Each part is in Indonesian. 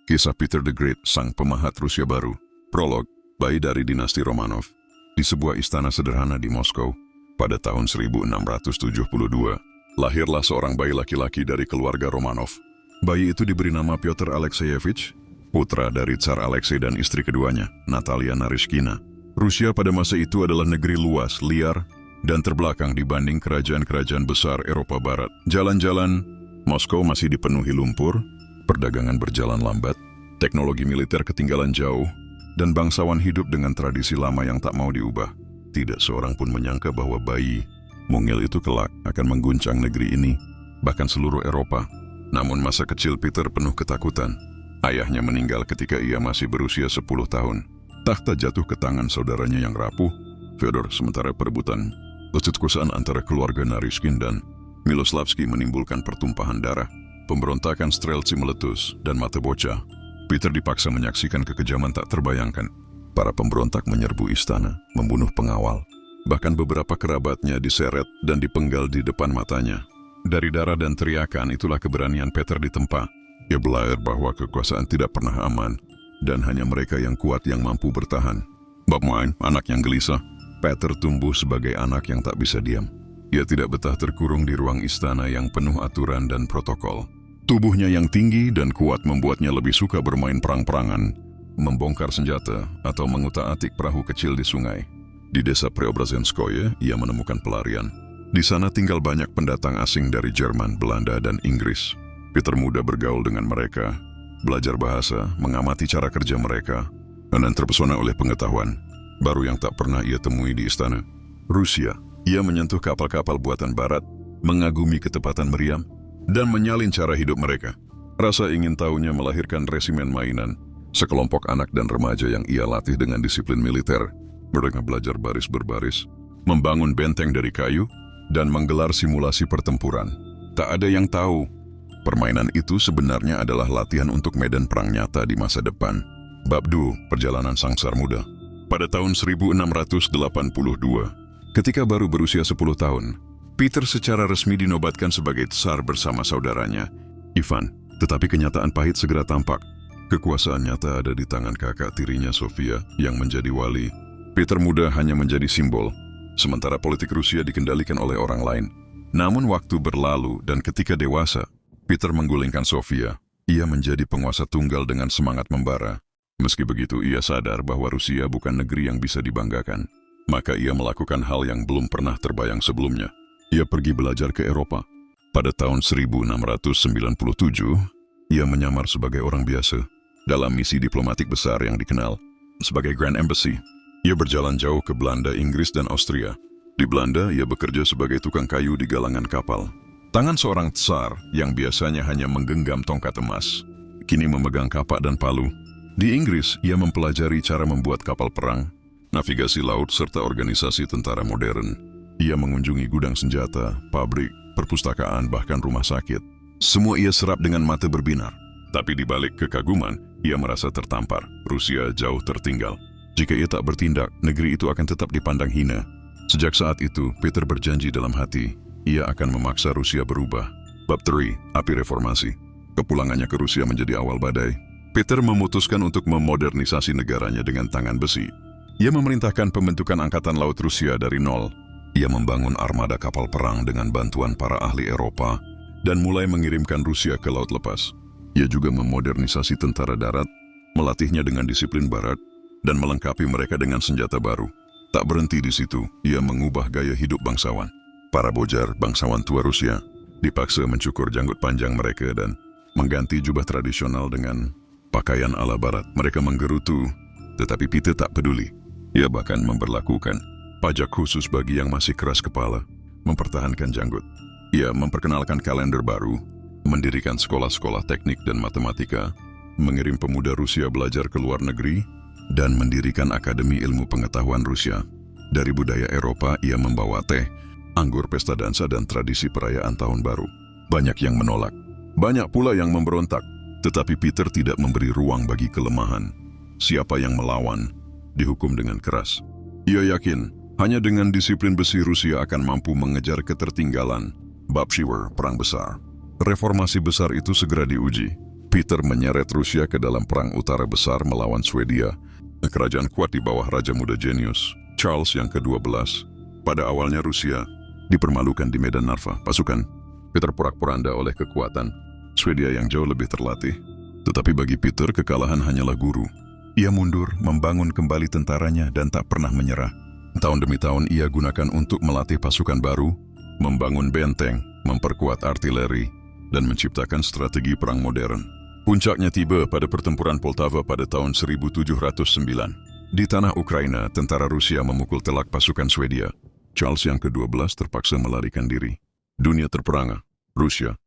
Kisah Peter the Great, sang pemahat Rusia baru. Prolog, bayi dari dinasti Romanov. Di sebuah istana sederhana di Moskow, pada tahun 1672, lahirlah seorang bayi laki-laki dari keluarga Romanov. Bayi itu diberi nama Pyotr Alexeyevich, putra dari Tsar Alexei dan istri keduanya, Natalia Naryshkina. Rusia pada masa itu adalah negeri luas, liar, dan terbelakang dibanding kerajaan-kerajaan besar Eropa Barat. Jalan-jalan, Moskow masih dipenuhi lumpur, perdagangan berjalan lambat, teknologi militer ketinggalan jauh, dan bangsawan hidup dengan tradisi lama yang tak mau diubah. Tidak seorang pun menyangka bahwa bayi mungil itu kelak akan mengguncang negeri ini, bahkan seluruh Eropa. Namun masa kecil Peter penuh ketakutan. Ayahnya meninggal ketika ia masih berusia 10 tahun. Takhta jatuh ke tangan saudaranya yang rapuh, Fyodor, sementara perebutan kesekuasaan antara keluarga Naryshkin dan Miloslavski menimbulkan pertumpahan darah. Pemberontakan Streltsy meletus dan mata bocah. Peter dipaksa menyaksikan kekejaman tak terbayangkan. Para pemberontak menyerbu istana, membunuh pengawal. Bahkan beberapa kerabatnya diseret dan dipenggal di depan matanya. Dari darah dan teriakan itulah keberanian Peter ditempa. Ia belajar bahwa kekuasaan tidak pernah aman, dan hanya mereka yang kuat yang mampu bertahan. Bob Mine, anak yang gelisah, Peter tumbuh sebagai anak yang tak bisa diam. Ia tidak betah terkurung di ruang istana yang penuh aturan dan protokol. Tubuhnya yang tinggi dan kuat membuatnya lebih suka bermain perang-perangan, membongkar senjata, atau mengutak-atik perahu kecil di sungai. Di desa Preobrazhenskoye, ia menemukan pelarian. Di sana tinggal banyak pendatang asing dari Jerman, Belanda, dan Inggris. Peter mudah bergaul dengan mereka, belajar bahasa, mengamati cara kerja mereka, dan terpesona oleh pengetahuan baru yang tak pernah ia temui di istana. Rusia, ia menyentuh kapal-kapal buatan barat, mengagumi ketepatan meriam, dan menyalin cara hidup mereka. Rasa ingin tahunya melahirkan resimen mainan, sekelompok anak dan remaja yang ia latih dengan disiplin militer. Mereka belajar baris berbaris, membangun benteng dari kayu, dan menggelar simulasi pertempuran. Tak ada yang tahu, permainan itu sebenarnya adalah latihan untuk medan perang nyata di masa depan. Bab 2, Perjalanan Sangsar Muda. Pada tahun 1682, ketika baru berusia 10 tahun, Peter secara resmi dinobatkan sebagai tsar bersama saudaranya, Ivan. Tetapi kenyataan pahit segera tampak. Kekuasaan nyata ada di tangan kakak tirinya Sofia yang menjadi wali. Peter muda hanya menjadi simbol, sementara politik Rusia dikendalikan oleh orang lain. Namun waktu berlalu dan ketika dewasa, Peter menggulingkan Sofia. Ia menjadi penguasa tunggal dengan semangat membara. Meski begitu, ia sadar bahwa Rusia bukan negeri yang bisa dibanggakan. Maka ia melakukan hal yang belum pernah terbayang sebelumnya. Ia pergi belajar ke Eropa. Pada tahun 1697, ia menyamar sebagai orang biasa dalam misi diplomatik besar yang dikenal sebagai Grand Embassy. Ia berjalan jauh ke Belanda, Inggris, dan Austria. Di Belanda, ia bekerja sebagai tukang kayu di galangan kapal. Tangan seorang tsar yang biasanya hanya menggenggam tongkat emas, kini memegang kapak dan palu. Di Inggris, ia mempelajari cara membuat kapal perang, navigasi laut, serta organisasi tentara modern. Ia mengunjungi gudang senjata, pabrik, perpustakaan, bahkan rumah sakit. Semua ia serap dengan mata berbinar. Tapi di balik kekaguman, ia merasa tertampar. Rusia jauh tertinggal. Jika ia tak bertindak, negeri itu akan tetap dipandang hina. Sejak saat itu, Peter berjanji dalam hati, ia akan memaksa Rusia berubah. Bab 3, Api Reformasi. Kepulangannya ke Rusia menjadi awal badai. Peter memutuskan untuk memodernisasi negaranya dengan tangan besi. Ia memerintahkan pembentukan Angkatan Laut Rusia dari nol. Ia membangun armada kapal perang dengan bantuan para ahli Eropa dan mulai mengirimkan Rusia ke laut lepas. Ia juga memodernisasi tentara darat, melatihnya dengan disiplin barat, dan melengkapi mereka dengan senjata baru. Tak berhenti di situ, ia mengubah gaya hidup bangsawan. Para bojar, bangsawan tua Rusia, dipaksa mencukur janggut panjang mereka dan mengganti jubah tradisional dengan pakaian ala barat. Mereka menggerutu, tetapi Peter tak peduli. Ia bahkan memberlakukan pajak khusus bagi yang masih keras kepala, mempertahankan janggut. Ia memperkenalkan kalender baru, mendirikan sekolah-sekolah teknik dan matematika, mengirim pemuda Rusia belajar ke luar negeri, dan mendirikan Akademi Ilmu Pengetahuan Rusia. Dari budaya Eropa, ia membawa teh, anggur, pesta dansa, dan tradisi perayaan Tahun Baru. Banyak yang menolak, banyak pula yang memberontak, tetapi Peter tidak memberi ruang bagi kelemahan. Siapa yang melawan, dihukum dengan keras. Ia yakin, hanya dengan disiplin besi Rusia akan mampu mengejar ketertinggalan. Bab 4, Perang Besar. Reformasi besar itu segera diuji. Peter menyeret Rusia ke dalam perang utara besar melawan Swedia, kerajaan kuat di bawah Raja Muda jenius, Charles yang ke-12. Pada awalnya Rusia dipermalukan di medan Narva. Pasukan Peter porak-poranda oleh kekuatan Swedia yang jauh lebih terlatih. Tetapi bagi Peter, kekalahan hanyalah guru. Ia mundur, membangun kembali tentaranya dan tak pernah menyerah. Tahun demi tahun ia gunakan untuk melatih pasukan baru, membangun benteng, memperkuat artileri, dan menciptakan strategi perang modern. Puncaknya tiba pada pertempuran Poltava pada tahun 1709. Di tanah Ukraina, tentara Rusia memukul telak pasukan Swedia. Charles yang ke-12 terpaksa melarikan diri. Dunia terperangah. Rusia,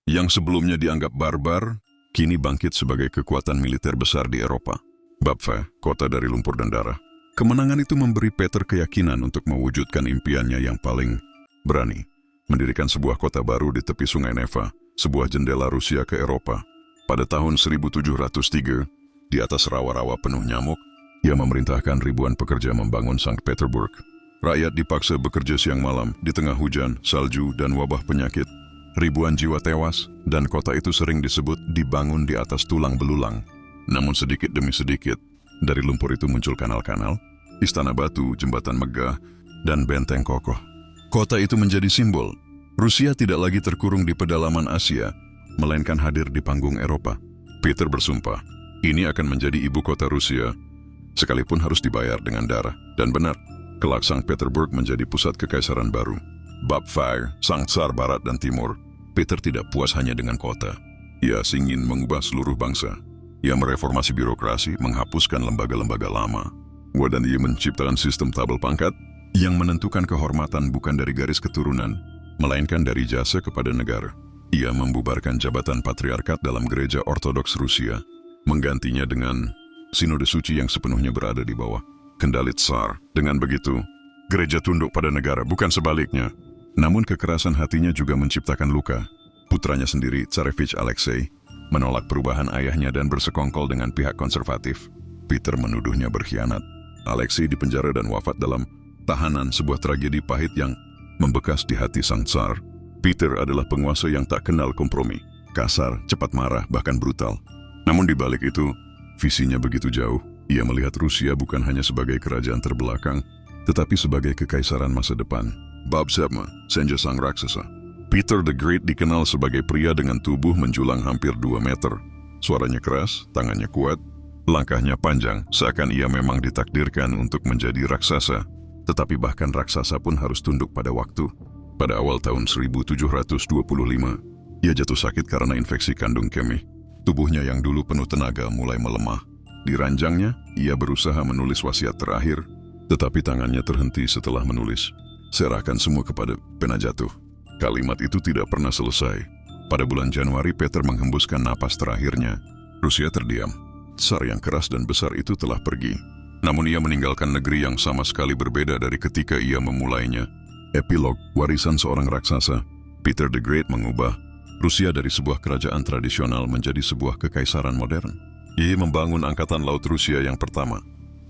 yang sebelumnya dianggap barbar, kini bangkit sebagai kekuatan militer besar di Eropa. Babva, kota dari lumpur dan darah. Kemenangan itu memberi Peter keyakinan untuk mewujudkan impiannya yang paling berani. Mendirikan sebuah kota baru di tepi sungai Neva, sebuah jendela Rusia ke Eropa. Pada tahun 1703, di atas rawa-rawa penuh nyamuk, ia memerintahkan ribuan pekerja membangun Sankt Petersburg. Rakyat dipaksa bekerja siang malam di tengah hujan, salju, dan wabah penyakit. Ribuan jiwa tewas, dan kota itu sering disebut dibangun di atas tulang belulang. Namun sedikit demi sedikit, dari lumpur itu muncul kanal-kanal, istana batu, jembatan megah, dan benteng kokoh. Kota itu menjadi simbol. Rusia tidak lagi terkurung di pedalaman Asia, melainkan hadir di panggung Eropa. Peter bersumpah, ini akan menjadi ibu kota Rusia, sekalipun harus dibayar dengan darah. Dan benar, kelak Sankt Petersburg menjadi pusat kekaisaran baru. Bab Fire, Sang Tsar Barat dan Timur. Peter tidak puas hanya dengan kota. Ia ingin mengubah seluruh bangsa. Ia mereformasi birokrasi, menghapuskan lembaga-lembaga lama. Dan ia menciptakan sistem tabel pangkat yang menentukan kehormatan bukan dari garis keturunan, melainkan dari jasa kepada negara. Ia membubarkan jabatan patriarkat dalam gereja Ortodoks Rusia, menggantinya dengan sinode suci yang sepenuhnya berada di bawah kendali Tsar. Dengan begitu, gereja tunduk pada negara, bukan sebaliknya. Namun kekerasan hatinya juga menciptakan luka. Putranya sendiri, Tsarevich Alexei, menolak perubahan ayahnya dan bersekongkol dengan pihak konservatif. Peter menuduhnya berkhianat. Alexei dipenjara dan wafat dalam tahanan, sebuah tragedi pahit yang membekas di hati sang Tsar. Peter adalah penguasa yang tak kenal kompromi, kasar, cepat marah, bahkan brutal. Namun di balik itu, visinya begitu jauh. Ia melihat Rusia bukan hanya sebagai kerajaan terbelakang, tetapi sebagai kekaisaran masa depan. Bab Sepma, Senja Sang Raksasa. Peter the Great dikenal sebagai pria dengan tubuh menjulang hampir 2 meter. Suaranya keras, tangannya kuat, langkahnya panjang, seakan ia memang ditakdirkan untuk menjadi raksasa. Tetapi bahkan raksasa pun harus tunduk pada waktu. Pada awal tahun 1725, ia jatuh sakit karena infeksi kandung kemih. Tubuhnya yang dulu penuh tenaga mulai melemah. Di ranjangnya, ia berusaha menulis wasiat terakhir, tetapi tangannya terhenti setelah menulis. Serahkan semua kepada penajatuh. Kalimat itu tidak pernah selesai. Pada bulan Januari, Peter menghembuskan napas terakhirnya. Rusia terdiam. Tsar yang keras dan besar itu telah pergi. Namun ia meninggalkan negeri yang sama sekali berbeda dari ketika ia memulainya. Epilog, warisan seorang raksasa. Peter the Great mengubah Rusia dari sebuah kerajaan tradisional menjadi sebuah kekaisaran modern. Ia membangun angkatan laut Rusia yang pertama.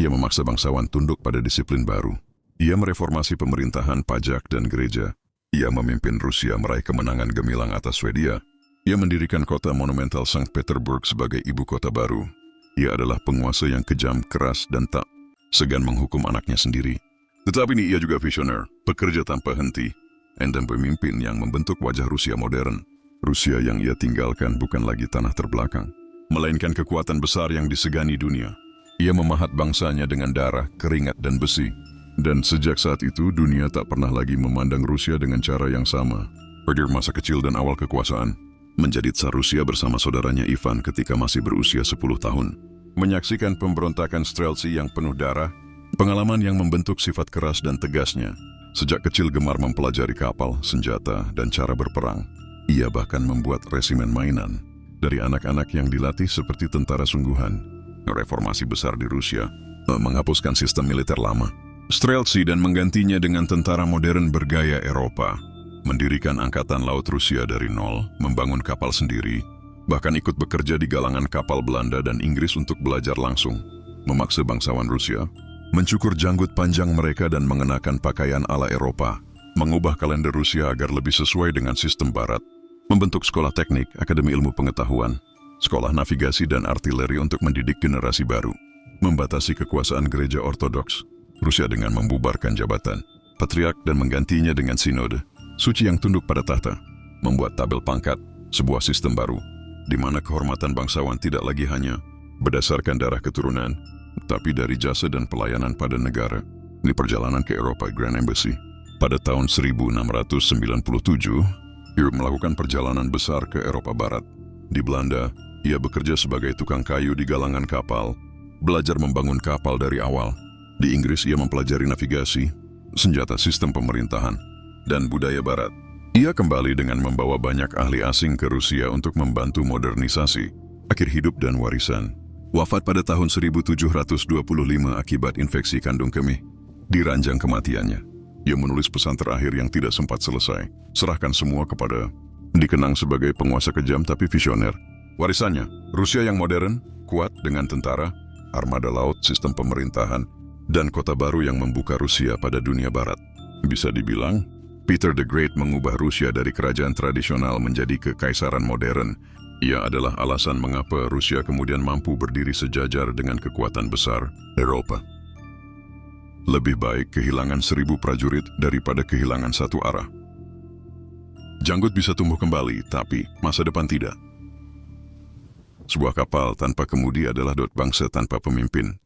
Ia memaksa bangsawan tunduk pada disiplin baru. Ia mereformasi pemerintahan, pajak, dan gereja. Ia memimpin Rusia meraih kemenangan gemilang atas Swedia. Ia mendirikan kota monumental Sankt Petersburg sebagai ibu kota baru. Ia adalah penguasa yang kejam, keras, dan tak segan menghukum anaknya sendiri. Tetapi ia juga visioner, pekerja tanpa henti, dan pemimpin yang membentuk wajah Rusia modern. Rusia yang ia tinggalkan bukan lagi tanah terbelakang, melainkan kekuatan besar yang disegani dunia. Ia memahat bangsanya dengan darah, keringat, dan besi. Dan sejak saat itu, dunia tak pernah lagi memandang Rusia dengan cara yang sama. Pada masa kecil dan awal kekuasaan, menjadi Tsar Rusia bersama saudaranya Ivan ketika masih berusia 10 tahun. Menyaksikan pemberontakan Streltsy yang penuh darah, pengalaman yang membentuk sifat keras dan tegasnya. Sejak kecil gemar mempelajari kapal, senjata, dan cara berperang. Ia bahkan membuat resimen mainan dari anak-anak yang dilatih seperti tentara sungguhan. Reformasi besar di Rusia, menghapuskan sistem militer lama Streltsy dan menggantinya dengan tentara modern bergaya Eropa. Mendirikan angkatan laut Rusia dari nol, membangun kapal sendiri, bahkan ikut bekerja di galangan kapal Belanda dan Inggris untuk belajar langsung. Memaksa bangsawan Rusia mencukur janggut panjang mereka dan mengenakan pakaian ala Eropa. Mengubah kalender Rusia agar lebih sesuai dengan sistem Barat. Membentuk sekolah teknik, akademi ilmu pengetahuan, sekolah navigasi dan artileri untuk mendidik generasi baru, membatasi kekuasaan gereja ortodoks, Rusia dengan membubarkan jabatan patriark dan menggantinya dengan sinode, suci yang tunduk pada tahta, membuat tabel pangkat, sebuah sistem baru, di mana kehormatan bangsawan tidak lagi hanya berdasarkan darah keturunan, tapi dari jasa dan pelayanan pada negara. Di perjalanan ke Eropa Grand Embassy, pada tahun 1697, Europe melakukan perjalanan besar ke Eropa Barat. Di Belanda, ia bekerja sebagai tukang kayu di galangan kapal, belajar membangun kapal dari awal. Di Inggris, ia mempelajari navigasi, senjata sistem pemerintahan, dan budaya Barat. Ia kembali dengan membawa banyak ahli asing ke Rusia untuk membantu modernisasi, akhir hidup dan warisan. Wafat pada tahun 1725 akibat infeksi kandung kemih. Di ranjang kematiannya, ia menulis pesan terakhir yang tidak sempat selesai. Serahkan semua kepada. Dikenang sebagai penguasa kejam tapi visioner. Warisannya, Rusia yang modern, kuat dengan tentara, armada laut, sistem pemerintahan, dan kota baru yang membuka Rusia pada dunia barat. Bisa dibilang, Peter the Great mengubah Rusia dari kerajaan tradisional menjadi kekaisaran modern. Ia adalah alasan mengapa Rusia kemudian mampu berdiri sejajar dengan kekuatan besar Eropa. Lebih baik kehilangan 1000 prajurit daripada kehilangan satu arah. Janggut bisa tumbuh kembali, tapi masa depan tidak. Sebuah kapal tanpa kemudi adalah bangsa tanpa pemimpin.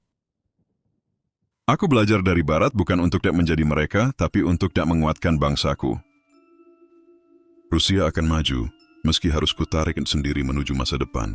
Aku belajar dari Barat bukan untuk tidak menjadi mereka, tapi untuk tidak menguatkan bangsaku. Rusia akan maju, meski harus kutarik sendiri menuju masa depan.